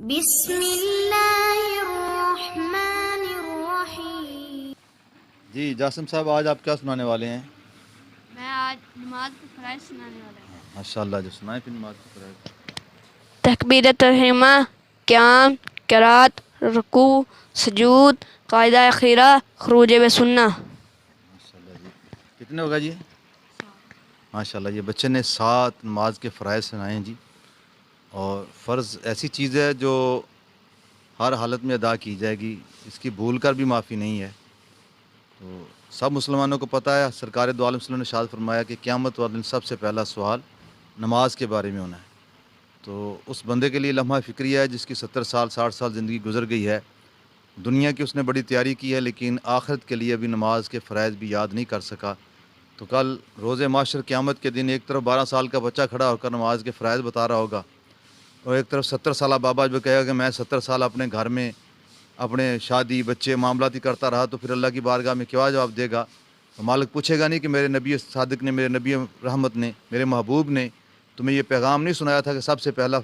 بسم اللہ الرحمن الرحیم۔ جی جاسم صاحب، آج آپ کیا سنانے والے ہیں؟ میں آج نماز کے فرائض سنانے والا ہوں۔ ماشاء اللہ، جو سنائیں پھر نماز کی فرائض۔ تکبیرۃ تحریمہ، قیام، قرات، رکوع، سجود، قاعدہ اخیرہ، خروج بسنہ۔ ماشاء اللہ جی، کتنے ہوگا جی؟ ماشاء اللہ، یہ بچے نے 7 نماز کے فرائض سنائے ہیں جی۔ اور فرض ایسی چیز ہے جو ہر حالت میں ادا کی جائے گی، اس کی بھول کر بھی معافی نہیں ہے۔ تو سب مسلمانوں کو پتہ ہے، سرکار دو عالم صلی اللہ علیہ وسلم نے ارشاد فرمایا کہ قیامت والے دن سب سے پہلا سوال نماز کے بارے میں ہونا ہے۔ تو اس بندے کے لیے لمحہ فکریہ ہے جس کی 70 سال 60 سال زندگی گزر گئی ہے، دنیا کی اس نے بڑی تیاری کی ہے، لیکن آخرت کے لیے ابھی نماز کے فرائض بھی یاد نہیں کر سکا۔ تو کل روز معاشر قیامت کے دن ایک طرف 12 سال کا بچہ کھڑا ہو کر نماز کے فرائض بتا رہا ہوگا، اور ایک طرف 70 سالہ بابا جو کہے گا کہ میں 70 سال اپنے گھر میں اپنے شادی بچے معاملات ہی کرتا رہا، تو پھر اللہ کی بارگاہ میں کیا جواب دے گا؟ تو مالک پوچھے گا نہیں کہ میرے نبی صادق نے، میرے نبی رحمت نے، میرے محبوب نے تمہیں یہ پیغام نہیں سنایا تھا کہ سب سے پہلا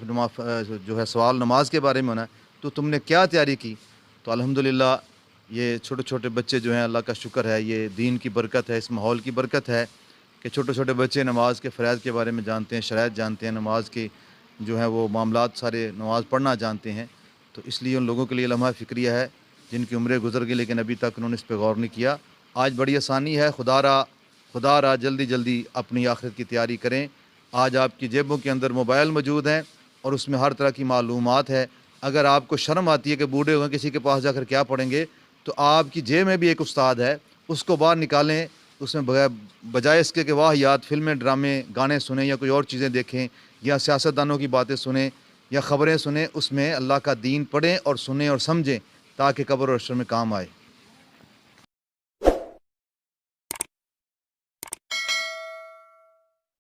جو ہے سوال نماز کے بارے میں ہونا ہے، تو تم نے کیا تیاری کی؟ تو الحمدللہ یہ چھوٹے چھوٹے بچے جو ہیں، اللہ کا شکر ہے، یہ دین کی برکت ہے، اس ماحول کی برکت ہے کہ چھوٹے چھوٹے بچے نماز کے فرائض کے بارے میں جانتے ہیں، شرائط جانتے ہیں، نماز کے جو ہیں وہ معاملات سارے نماز پڑھنا جانتے ہیں۔ تو اس لیے ان لوگوں کے لیے لمحہ فکریہ ہے جن کی عمریں گزر گئی لیکن ابھی تک انہوں نے اس پہ غور نہیں کیا۔ آج بڑی آسانی ہے، خدا را جلدی جلدی اپنی آخرت کی تیاری کریں۔ آج آپ کی جیبوں کے اندر موبائل موجود ہیں اور اس میں ہر طرح کی معلومات ہے۔ اگر آپ کو شرم آتی ہے کہ بوڑھے ہوئے کسی کے پاس جا کر کیا پڑھیں گے، تو آپ کی جیب میں بھی ایک استاد ہے، اس کو باہر نکالیں، اس میں بجائے اس کے کہ واہیات فلمیں ڈرامے گانے سنیں یا کوئی اور چیزیں دیکھیں یا سیاستدانوں کی باتیں سنیں یا خبریں سنیں، اس میں اللہ کا دین پڑھیں اور سنیں اور سمجھیں تاکہ قبر اور حشر میں کام آئے۔